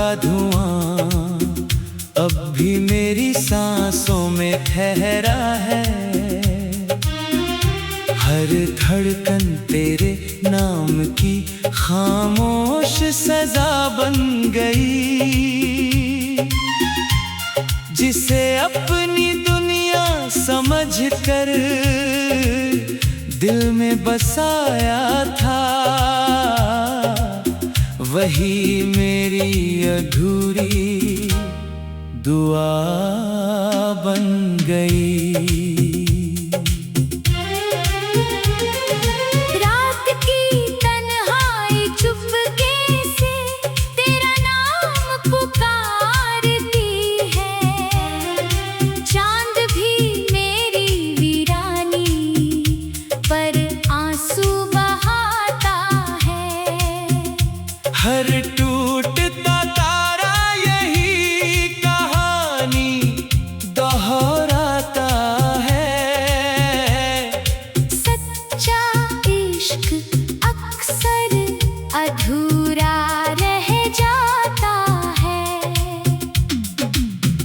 का धुआं अब भी मेरी सांसों में ठहरा है। हर धड़कन तेरे नाम की खामोश सजा बन गई, जिसे अपनी दुनिया समझकर दिल में बसाया था, वही मेरी अधूरी दुआ बन गई। रात की तन्हाई चुपके से तेरा नाम पुकारती है, चांद भी मेरी वीरानी पर आंसू बहाता है। हर टूटता तारा यही कहानी दोहराता है। सच्चा इश्क अक्सर अधूरा रह जाता है।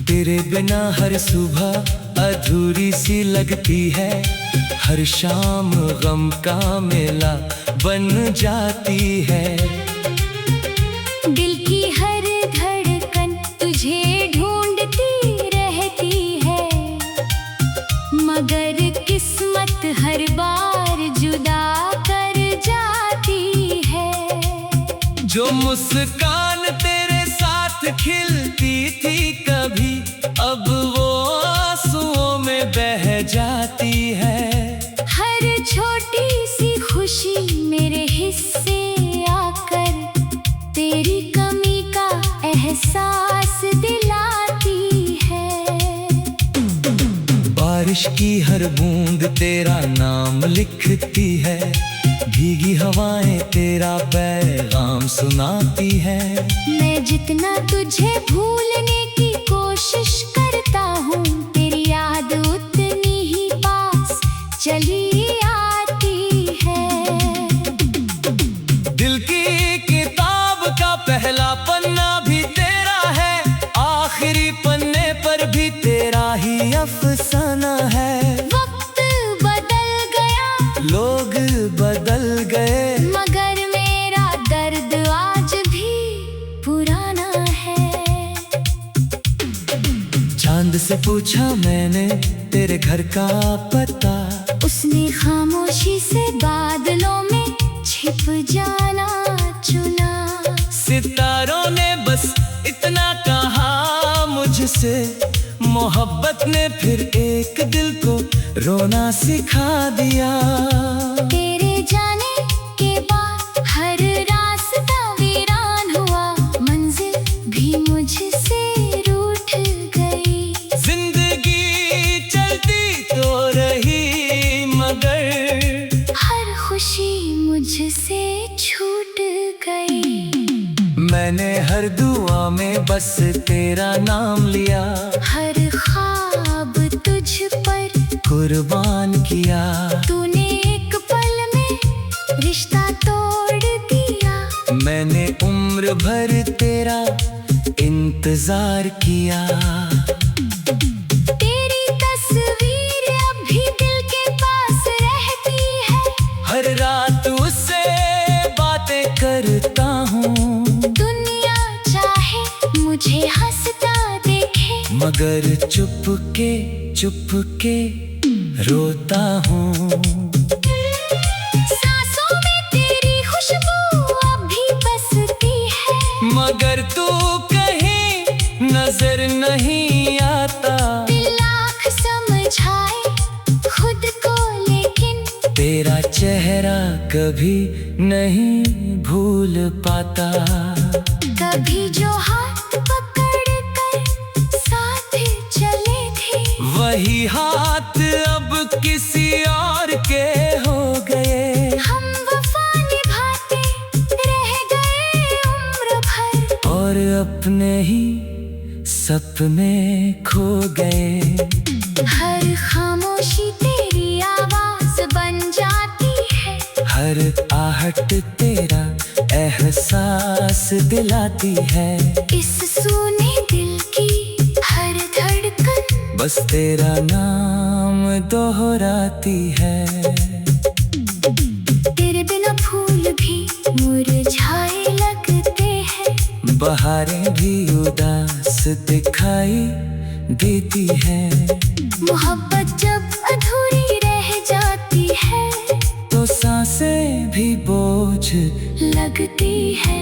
तेरे बिना हर सुबह अधूरी सी लगती है, हर शाम गम का मेला बन जाती है। दिल की हर धड़कन तुझे ढूंढती रहती है, मगर किस्मत हर बार जुदा कर जाती है। जो मुस्कान तेरे साथ खिलती थी कभी, अब वो आंसुओं में बह जाती है। हर छोटी सी खुशी मेरे हिस्से आकर तेरी कमी का एहसास दिलाती है। बारिश की हर बूंद तेरा नाम लिखती है, भीगी हवाएं तेरा पैगाम सुनाती है। मैं जितना तुझे भूलने की कोशिश करता हूँ, तेरी याद उतनी ही पास चली आती है। दिल की किताब का पहला पन्ना भी तेरा है, आखिरी पन्ने पर भी तेरा ही अफसाना है। वक्त बदल गया, लोग बदल गए, मगर मेरा दर्द आज भी पुराना है। चांद से पूछा मैंने तेरे घर का पता, उसने खामोशी से बादलों में छिप जाना चुना। सितारों ने बस इतना कहा मुझसे, मोहब्बत ने फिर एक दिल को रोना सिखा दिया। तेरे जाने के बाद हर रास्ता वीरान हुआ, मंजिल भी मुझसे रूठ गई। जिंदगी चलती तो रही, मगर हर खुशी मुझसे छूट गई। मैंने हर दुआ में बस तेरा नाम लिया, हर ख्वाब तुझ पर कुर्बान किया। तूने एक पल में रिश्ता तोड़ दिया, मैंने उम्र भर तेरा इंतजार किया। तेरी तस्वीर अब भी दिल के पास रहती है, हर रात उससे बातें करता हूँ। दुनिया चाहे मुझे हंसता देखे, मगर चुपके रोता हूँ। सांसों में तेरी खुशबू अब भी बसती है, मगर तू कहीं नजर नहीं आता। दिल लाख समझाए खुद को, लेकिन तेरा चेहरा कभी नहीं भूल पाता। कभी जो हाथ पकड़ कर साथ चले थे, वही हाथ अब किसी और के हो गए। हम वफा निभाते रह गए उम्र भर, और अपने ही सपने खो गए। हर खामोशी तेरी आवाज बन जाती है, हर आहट तेरा एहसास दिलाती है। इस सूने दिल की हर धड़कन बस तेरा नाम दोहराती है। तेरे बिना फूल भी मुरझाए लगते हैं, बहारें भी उदास दिखाई देती है। मोहब्बत जब अधूरी रह जाती है तो सांसें भी बोझ लगती है।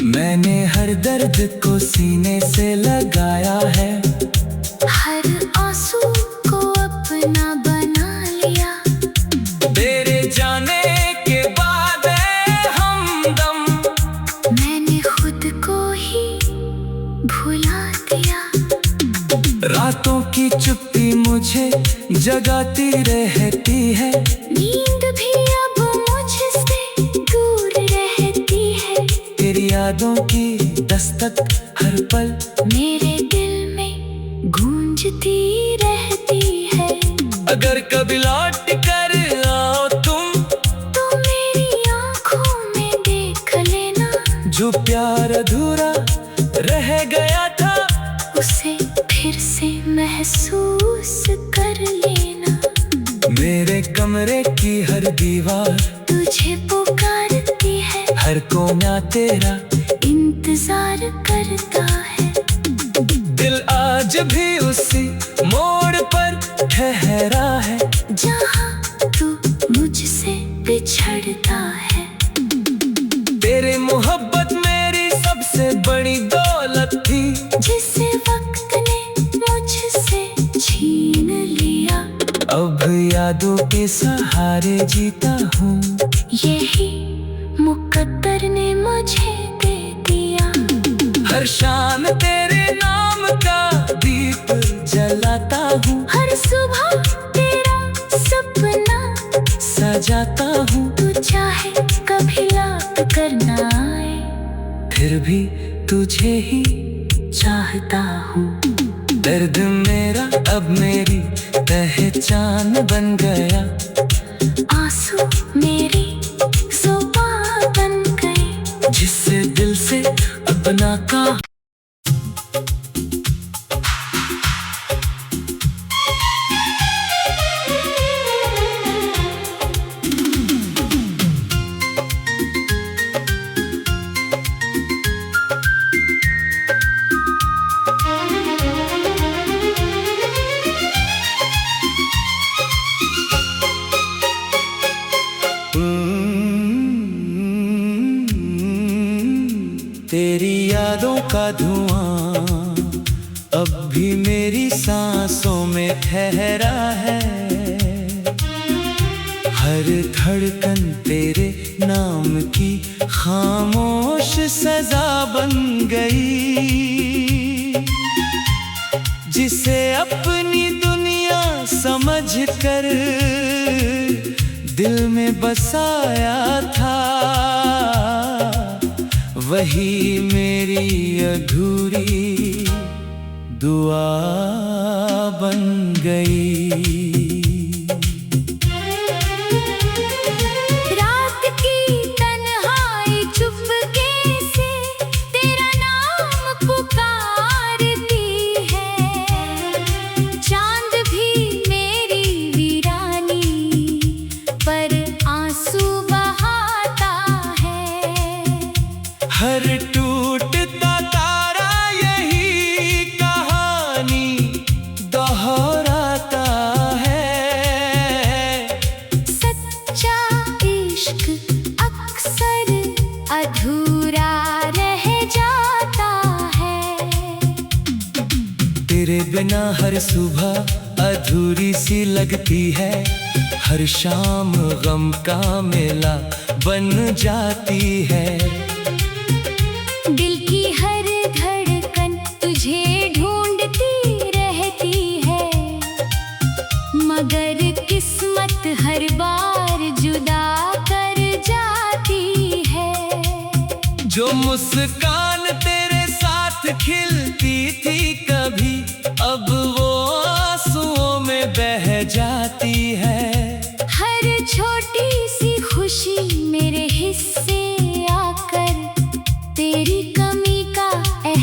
मैंने हर दर्द को सीने से लगाया है। हर आंसू को अपना बना लिया। तेरे जाने के बाद हमदम मैंने खुद को ही भुला दिया। रातों की चुप्पी मुझे जगाती रहती है। नींद भी अब मुझसे दूर रहती है। तेरी यादों की दस्तक हर पल मेरे दिल में गूंजती रहती है। अगर कभी लौट कर आओ तुम तो मेरी आंखों में देख लेना। जो प्यार अधूरा रह गया था उसे फिर से महसूस कर लेना। मेरे कमरे की हर दीवार तुझे पुकारती है, हर कोना तेरा इंतजार करता है। दिल आज भी उसी मोड़ पर ठहरा है जहाँ तू मुझसे बिछड़ता है। तेरी मोहब्बत मेरी सबसे बड़ी दौलत थी, जिसे वक्त ने मुझसे छीन लिया। अब यादों के सहारे जीता हूँ। यही मुकद्दर ने मुझे दे दिया। हर शाम तेरे नाम का दीप जलाता हूँ। हर सुबह तेरा सपना सजाता हूँ। तू चाहे कभी लौट कर ना आए, फिर भी तुझे ही चाहता हूँ। दर्द मेरा अब मेरी पहचान बन गया। आंसू मेरी जुबान बन गए। जिससे दिल से अपना का तेरी यादों का धुआं अब भी मेरी सांसों में ठहरा है। हर धड़कन तेरे नाम की खामोश सजा बन गई। जिसे अपनी दुनिया समझकर दिल में बसाया था, वही मेरी अधूरी दुआ बन गई। रात की तन्हाई चुपके से तेरा नाम पुकारती है। चांद भी मेरी वीरानी पर आंसू बहाता है। हर टूटता तारा यही कहानी दोहराता है। सच्चा इश्क अक्सर अधूरा रह जाता है। तेरे बिना हर सुबह अधूरी सी लगती है। हर शाम गम का मेला बन जाती है। दिल की हर धड़कन तुझे ढूंढती रहती है, मगर किस्मत हर बार जुदा कर जाती है। जो मुस्कान तेरे साथ खिलती थी कभी, अब वो आंसुओं में बह जाती है। हर छोटी सी खुशी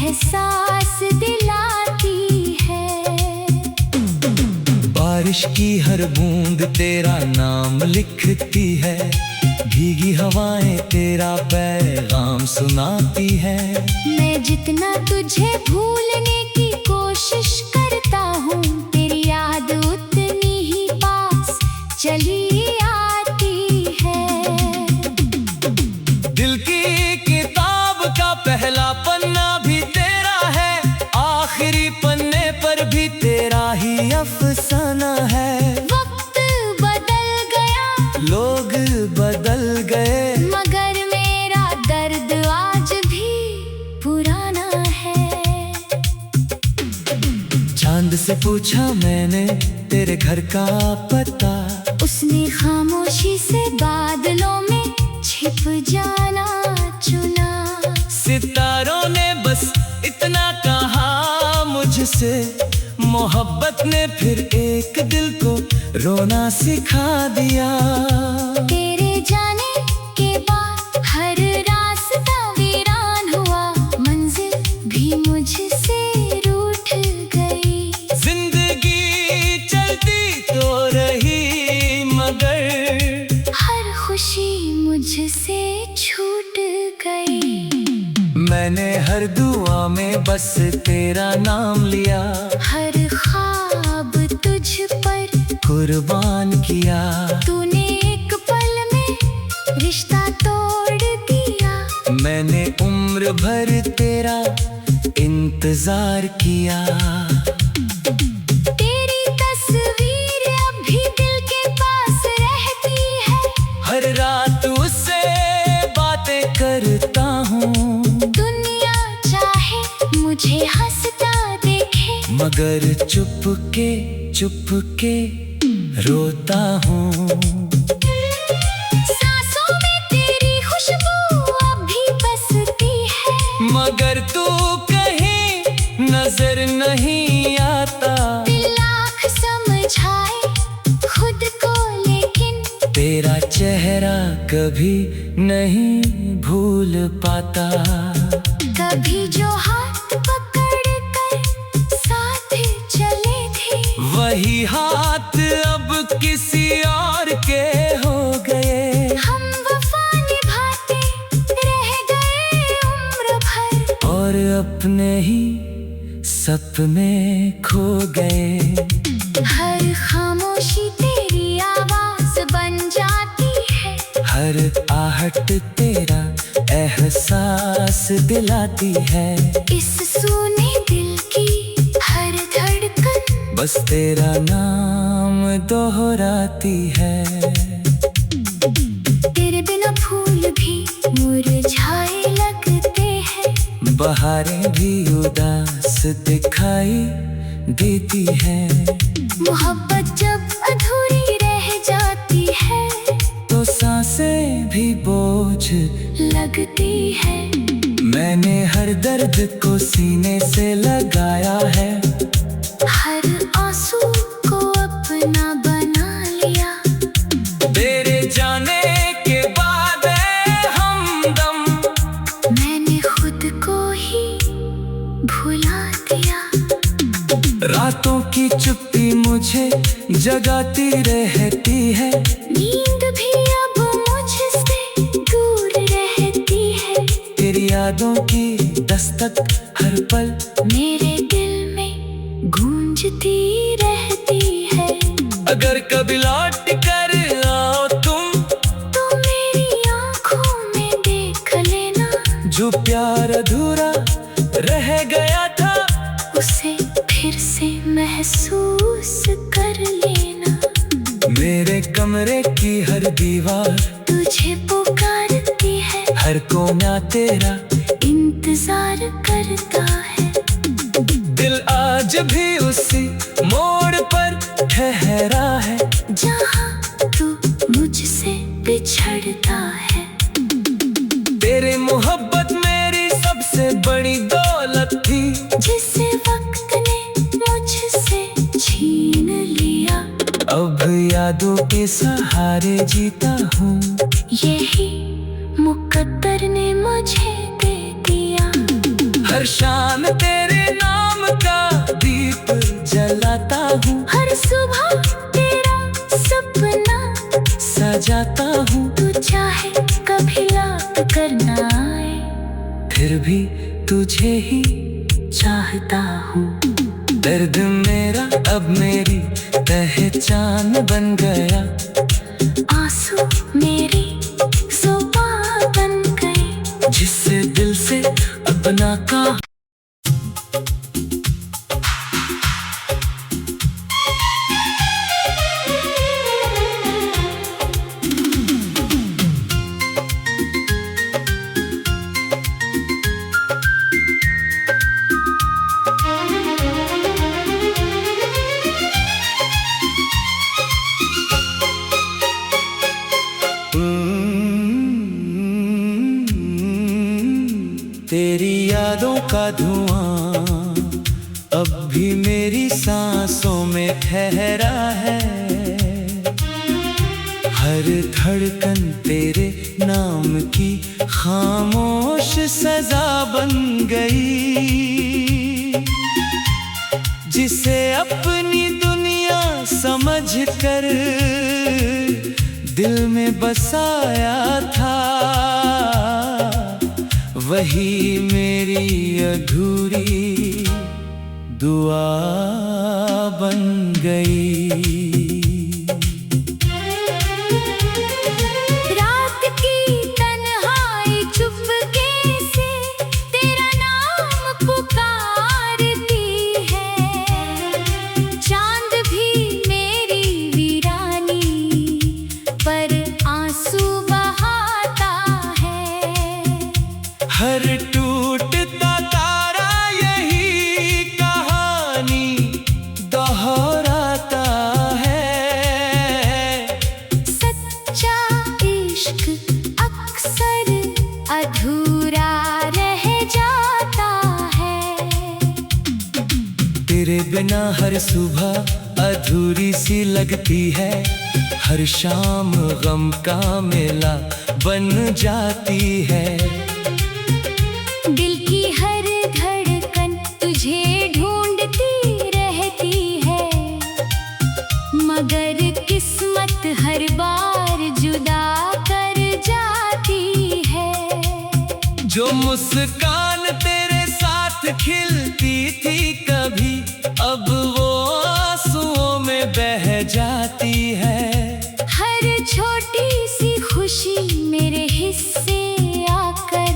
एहसास दिलाती है। बारिश की हर बूंद तेरा नाम लिखती है, भीगी हवाएं तेरा पैगाम सुनाती है। मैं जितना तुझे भूलने की कोशिश करता हूँ, तेरी याद उतनी ही पास चली आती है। दिल की किताब का पहला पन्ना भी तेरा है, आखिरी पन्ने पर भी तेरा ही अफसाना है। वक्त बदल गया, लोग बदल गए, मगर मेरा दर्द आज भी पुराना है। चांद से पूछा मैंने तेरे घर का पता, उसने खामोशी से बादलों में छिप जाना चुना। सितारों ने बस इतना कहा मुझसे, मोहब्बत ने फिर एक दिल को रोना सिखा दिया। तेरे जाने के बाद हर रास्ता वीरान हुआ, मंजिल भी मुझसे रूठ गई। जिंदगी चलती तो रही, मगर हर खुशी मुझसे छूट गई। मैंने हर दुआ में बस तेरा नाम लिया, हर ख्वाब तुझ पर कुर्बान किया। तूने एक पल में रिश्ता तोड़ दिया, मैंने उम्र भर तेरा इंतजार किया। तेरी तस्वीर अब भी दिल के पास रहती है, हर रात उससे बातें करता हूँ, दुनिया चाहे मुझे हंसता देखे, मगर चुप के रोता हूँ। सांसों में तेरी खुशबू अब भी बसती है, मगर तू कहीं नजर नहीं आता। दिल लाख समझाए खुद को, लेकिन तेरा चेहरा कभी नहीं भूल पाता। कभी जो हाथ पकड़ कर साथ चले थे, वही हाथ अब किसी और के हो गए। हम वफा निभाते रह गए उम्र भर, और अपने ही सपने खो गए। हर खामोशी तेरी आवाज बन जाती है, हर आहट तेरा एहसास दिलाती है। इस सूने दिल की हर धड़कन बस तेरा नाम दोहराती है। तेरे बिना फूल भी मुरझाए लगते हैं, बहारें भी उदास दिखाई देती है। मोहब्बत जब अधूरी रह जाती है, तो सांसें भी बोझ लगती है। मैंने हर दर्द को सीने से लगाया है, हर आंसू को अपना बना लिया। तेरे जाने के बाद ऐ हमदम, मैंने खुद को ही भुला दिया। रातों की चुप्पी मुझे जगाती रहती है, नींद भी अब मुझसे दूर रहती है। तेरी यादों की दस्तक हर पल मेरे दिल में गूंजती रहती है। अगर कभी लौट कर आओ तुम, तो मेरी आंखों में देख लेना, जो प्यार अधूरा रह गया था, उसे फिर से महसूस कर लेना। मेरे कमरे की हर दीवार तुझे पुकारती है, हर कोना तेरा इंतजार करता है। दिल आज भी उसी मोड़ पर ठहरा है, जहाँ तू मुझसे बिछड़ता है। तेरे मोहब्बत मेरी सबसे बड़ी दौलत थी, जिसे वक्त ने मुझसे छीन लिया। अब यादों के सहारे जीता हूँ, यही मुकद्दर ने मुझे दे दिया। हर शाम तेरे नाम का दीप जलाता हूँ, हर सुबह तेरा सपना सजाता हूँ। तू चाहे कभी लौट कर ना आए, फिर भी तुझे ही चाहता हूँ। दर्द मेरा अब मेरी पहचान बन गया, आंसू मेरी जुबान बन गए, जिससे दिल से अपना का तेरी यादों का धुआं अब भी मेरी सांसों में ठहरा है। हर धड़कन तेरे नाम की खामोश सजा बन गई, जिसे अपनी दुनिया समझकर दिल में बसाया था, वही मेरी अधूरी दुआ बन गई। रात की तन्हाई चुपके से तेरा नाम पुकारती है, चांद भी मेरी वीरानी पर आंसू बहाता है। हर टूटता तारा यही कहानी दोहराता है। सच्चा इश्क अक्सर अधूरा रह जाता है, तेरे बिना हर सुबह अधूरी सी लगती है, हर शाम गम का मेला बन जाती है। दिल की हर धड़कन तुझे ढूंढती रहती है, मगर किस्मत हर बार जुदा कर जाती है। जो मुस्कान तेरे साथ खिलती थी कभी, अब वो आंसुओं में बह जाती है। हर छोटी सी खुशी मेरे हिस्से आकर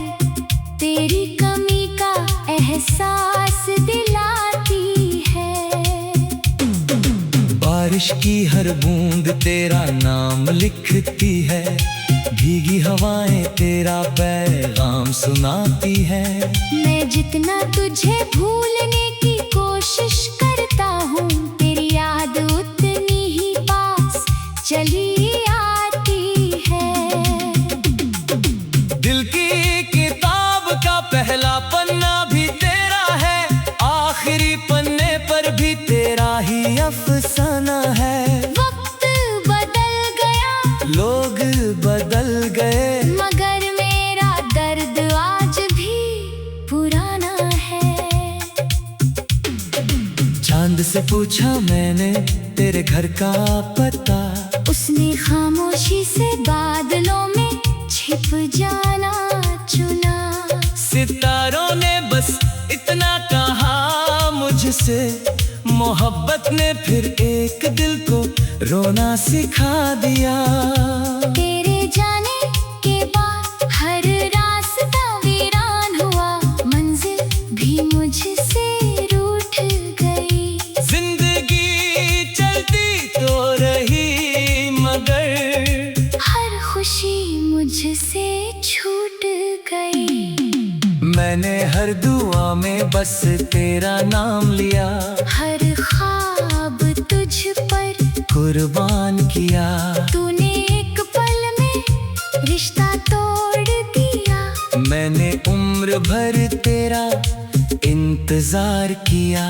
तेरी कमी का एहसास दिलाती है। बारिश की हर बूंद तेरा नाम लिखती है, भीगी हवाएं तेरा पैगाम सुनाती है। मैं जितना तुझे भूलने की कोशिश करता हूँ, तेरी याद उतनी ही पास चली आती है। दिल की किताब का पहला पन्ना भी तेरा है, आखिरी पन्ने पर भी तेरा ही अफसाना है। वक्त बदल गया, लोग बदल गए, मगर मेरा दर्द आज भी पुराना है। चांद से पूछा मैंने तेरे घर का पता, उसने खामोशी से बादलों में छिप जाना चुना। सितारों ने बस इतना कहा मुझसे, मोहब्बत ने फिर एक दिल को रोना सिखा दिया। तेरे जाने के बाद हर रास्ता वीरान हुआ, मंजिल भी मुझसे रूठ गई। जिंदगी चलती तो रही, मगर हर खुशी मुझसे छूट गई। मैंने हर दुआ में बस तेरा नाम लिया, हर ख्वाब तुझ पर कुर्बान किया। तूने एक पल में रिश्ता तोड़ दिया, मैंने उम्र भर तेरा इंतजार किया।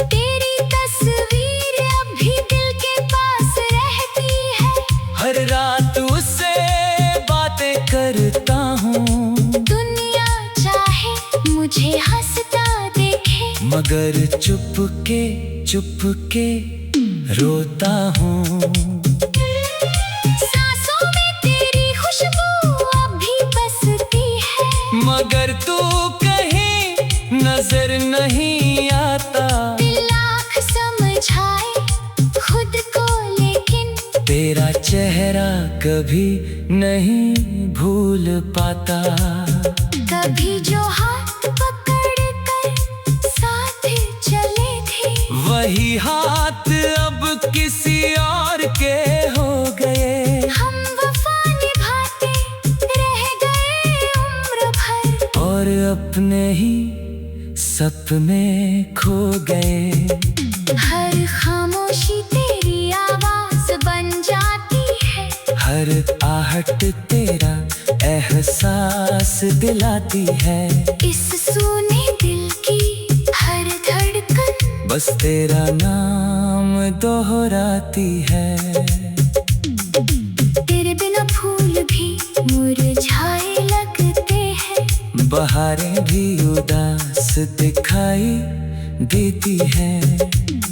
तेरी तस्वीर अब भी दिल के पास रहती है, हर रात उससे बातें करता हूँ। दुनिया चाहे हंसता देखे, मगर चुप के रोता हूँ। सांसों में तेरी खुशबू अब भी बसती है, मगर तू कहीं नजर नहीं आता। दिल लाख समझाए खुद को, लेकिन तेरा चेहरा कभी नहीं भूल पाता। कभी जो हाथ पकड़ कर साथ चले थे, वही हाथ अब किसी और के हो गए। हम वफा निभाते रह गए उम्र भर, और अपने ही सपने खो गए। हर खामोशी तेरी आवाज बन जाती है, हर आहट तेरा एहसास दिलाती है। इस सूने दिल की हर धड़कन बस तेरा नाम दोहराती है। तेरे बिना फूल भी मुरझाए लगते हैं, बहारें भी उदास दिखाई देती है।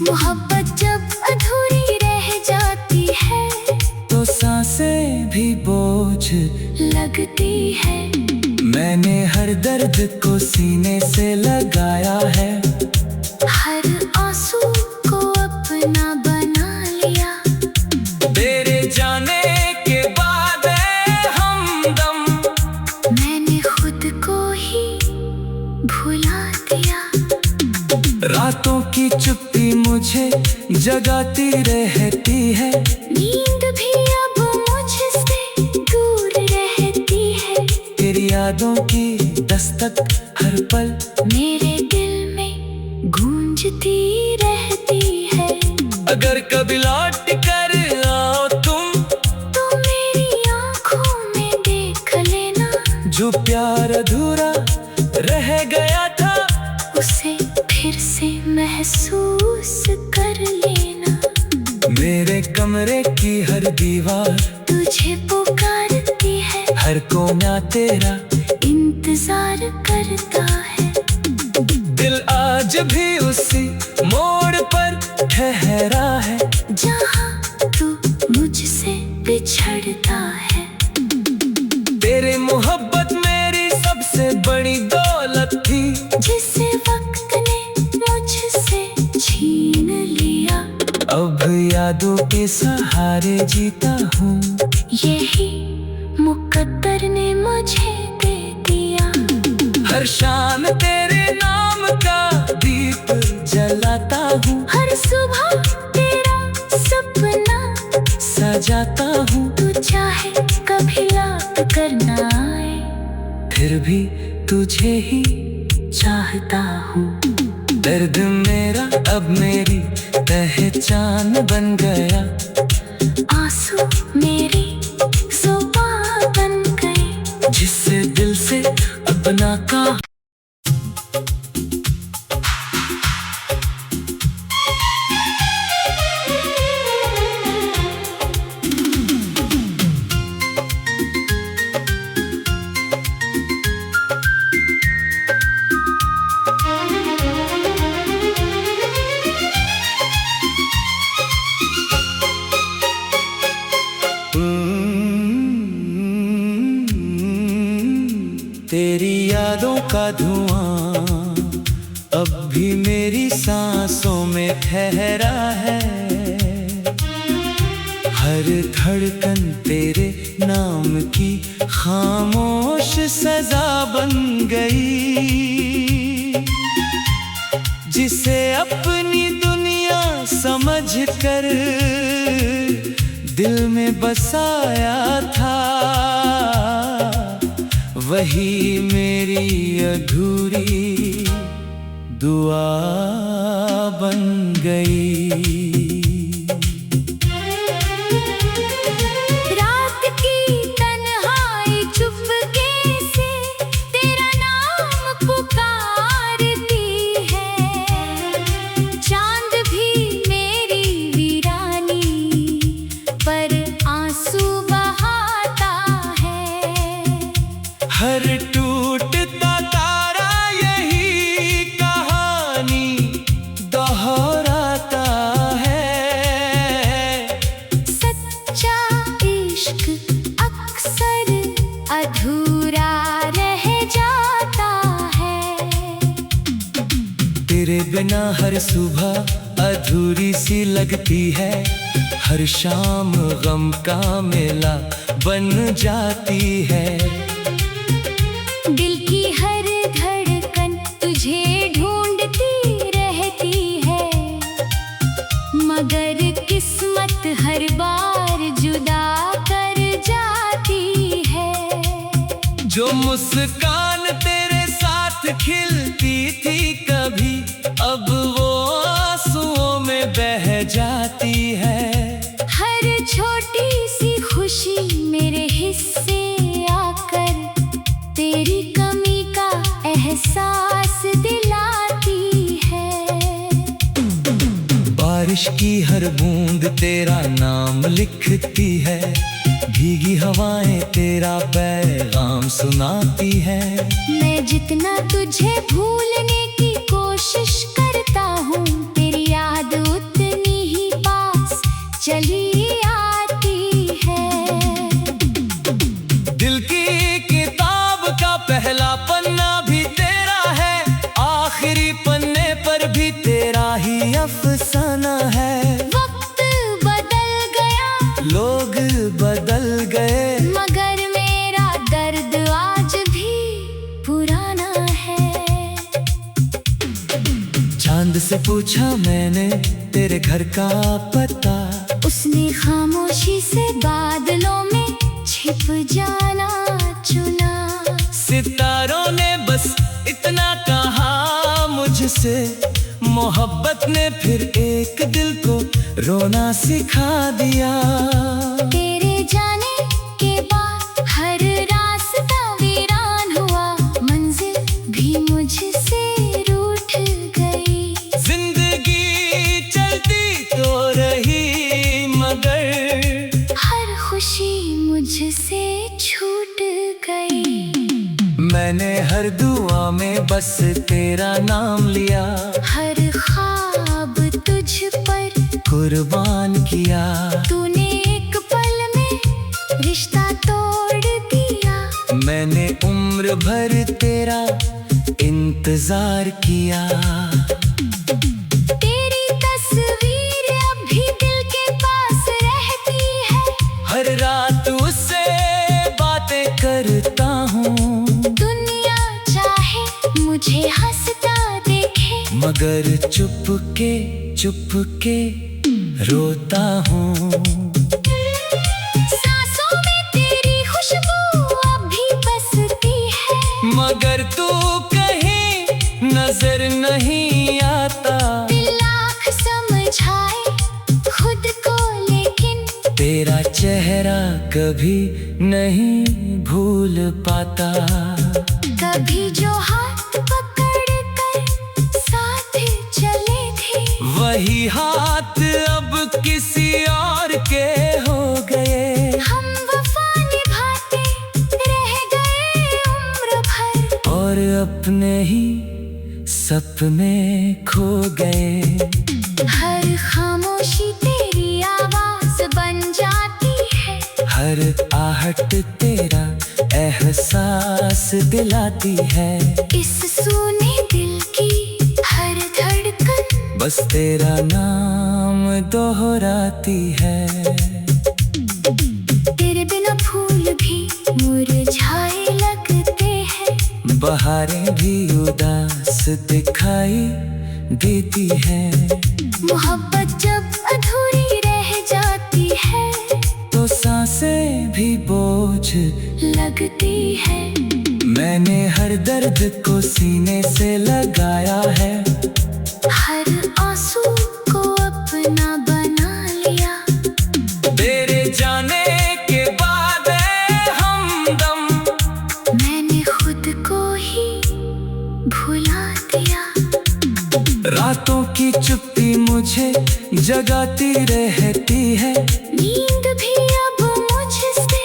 मोहब्बत जब अधूरी रह जाती है, तो सांसें भी बोझ लगती है। मैंने हर दर्द को सीने से लगाया है, हर आंसू को अपना बना लिया, तेरे जाने के बाद हमदम मैंने खुद को ही भुला दिया। रातों की चुप्पी मुझे जगाती रहती है, नींद भी अब मुझसे दूर रहती है, तेरी यादों की दस्तक हर पल मेरे दिल में गूंजती रहती है। अगर कभी लौट कर आओ तुम, तो मेरी आंखों में देख लेना, जो प्यार अधूरा रह गया था, उसे फिर से महसूस कर लेना। मेरे कमरे की हर दीवार तुझे पुकारती है, हर कोना तेरा इंतजार करता है। दिल आज भी उसी मोड़ पर ठहरा है, जहाँ तू मुझसे बिछड़ता है, तेरे मोहब्बत मेरी सबसे बड़ी दौलत थी, जिसे वक्त ने मुझसे छीन लिया। अब यादों के सहारे जीता हूँ, यही मुकद्दर ने मुझे दे दिया। हर शाम तेरे नाम का दीप जलाता हूँ, हर सुबह तेरा सपना सजाता हूँ। तू चाहे कभी लौट कर ना आए, फिर भी तुझे ही चाहता हूँ। दर्द मेरा अब मेरी पहचान बन गया, आंसू मेरी जुबान बन गए, जिससे दिल से अपना का तेरी यादों का धुआं अब भी मेरी सांसों में ठहरा है। हर धड़कन तेरे नाम की खामोश सजा बन गई, जिसे अपनी दुनिया समझकर दिल में बसाया था, वही मेरी अधूरी दुआ बन गई। रात की तन्हाई चुपके से तेरा नाम पुकारती है, चांद भी मेरी वीरानी पर आंसू बहाता है। हर टूटता तारा यही तेरे बिना हर सुबह अधूरी सी लगती है, हर शाम गम का मेला बन जाती है। दिल की हर धड़कन तुझे ढूंढती रहती है, मगर किस्मत हर बार जुदा कर जाती है। जो मुस्कान तेरे साथ खिलती थी कभी, अब वो आंसुओं में बह जाती है। हर छोटी सी खुशी मेरे हिस्से आकर तेरी कमी का एहसास दिलाती है। बारिश की हर बूंद तेरा नाम लिखती है, भीगी हवाएं तेरा पैगाम सुनाती है। मैं जितना तुझे भूलने की कोशिश करता हूँ, तेरी याद उतनी ही पास चली आती है। दिल की किताब का पहला पन्ना भी तेरा है, आखिरी पन्ने पर भी तेरा ही अफसाना है। वक्त बदल गया, लोग बदल गए, मगर मेरा दर्द आज भी पुराना है। चांद से पूछा मैंने तेरे घर का पता, उसने खामोशी से बादलों में छिप जाना चुना। सितारों ने बस इतना कहा मुझसे, मोहब्बत ने फिर एक दिल को रोना सिखा दिया। तेरे जाने के बाद हर रास्ता वीरान हुआ, मंजिल भी मुझसे रूठ गई। जिंदगी चलती तो रही, मगर हर खुशी मुझसे छूट गई। मैंने हर दुआ में बस तेरा नाम लिया, हर ख्वाब तुझ पर कुर्बान किया। तूने एक पल में रिश्ता तोड़ दिया, मैंने उम्र भर तेरा इंतजार किया। तेरी तस्वीर अब भी दिल के पास रहती है, हर रात उससे बातें करता हूँ, दुनिया चाहे मुझे हंसता देखे, मगर चुप के रोता हूँ। सांसों में तेरी खुशबू अब भी बसती है, मगर तू कहीं नजर नहीं आता। दिल लाख समझाए खुद को, लेकिन तेरा चेहरा कभी नहीं भूल पाता। कभी जो हाथ पकड़ कर साथ चले थे, वही हाथ अब किसी और के हो गए। हम वफा निभाते रह गए उम्र भर, और अपने ही सपने खो गए। हर खामोशी तेरी आवाज बन जाती है, हर आहट तेरा एहसास दिलाती है। इस सूने दिल की हर धड़कन बस तेरा नाम दोहराती है। तेरे बिना फूल भी मुरझाए लगते हैं, बहारें भी उदास दिखाई देती है। मोहब्बत जब अधूरी रह जाती है, तो सांसें भी बोझ लगती है। मैंने हर दर्द को सीने से लगाया है, हर आंसू को अपना बना लिया। तेरे जाने के बाद हमदम मैंने खुद को ही भुला दिया। रातों की चुप्पी मुझे जगाती रहती है, नींद भी अब मुझसे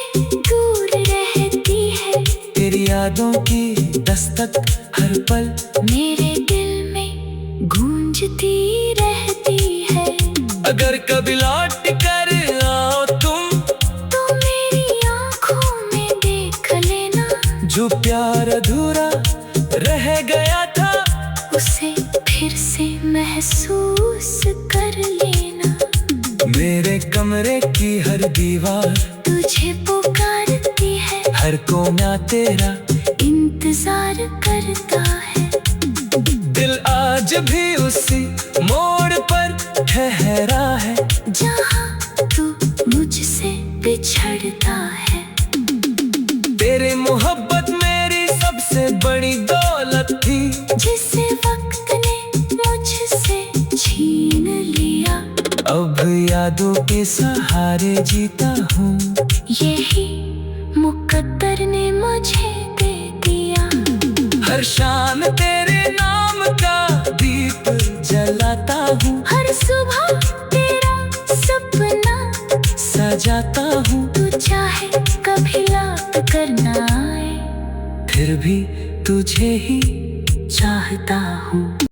दूर रहती है। तेरी यादों की दस्तक हर पल मेरे दिल में गूंजती रहती है। अगर कभी लौट कर आओ तुम, तो मेरी आंखों में देख लेना, जो प्यार अधूरा रह गया था, उसे फिर महसूस कर लेना। मेरे कमरे की हर दीवार तुझे पुकारती है, हर कोना तेरा इंतजार करता है। दिल आज भी उसी मोड़ पर ठहरा है, जहाँ तू मुझसे बिछड़ता है। तेरी मोहब्बत मेरी सबसे बड़ी दौलत थी, जिसे वक्त ने मुझसे छीन लिया। अब यादों के सहारे जीता हूँ। यही मुकद्दर ने मुझे दे दिया। हर शाम तेरे नाम का दीप जलाता हूँ, हर सुबह तेरा सपना सजाता हूँ। तू चाहे कभी लौट कर ना आए, फिर भी तुझे ही चाहता हूँ।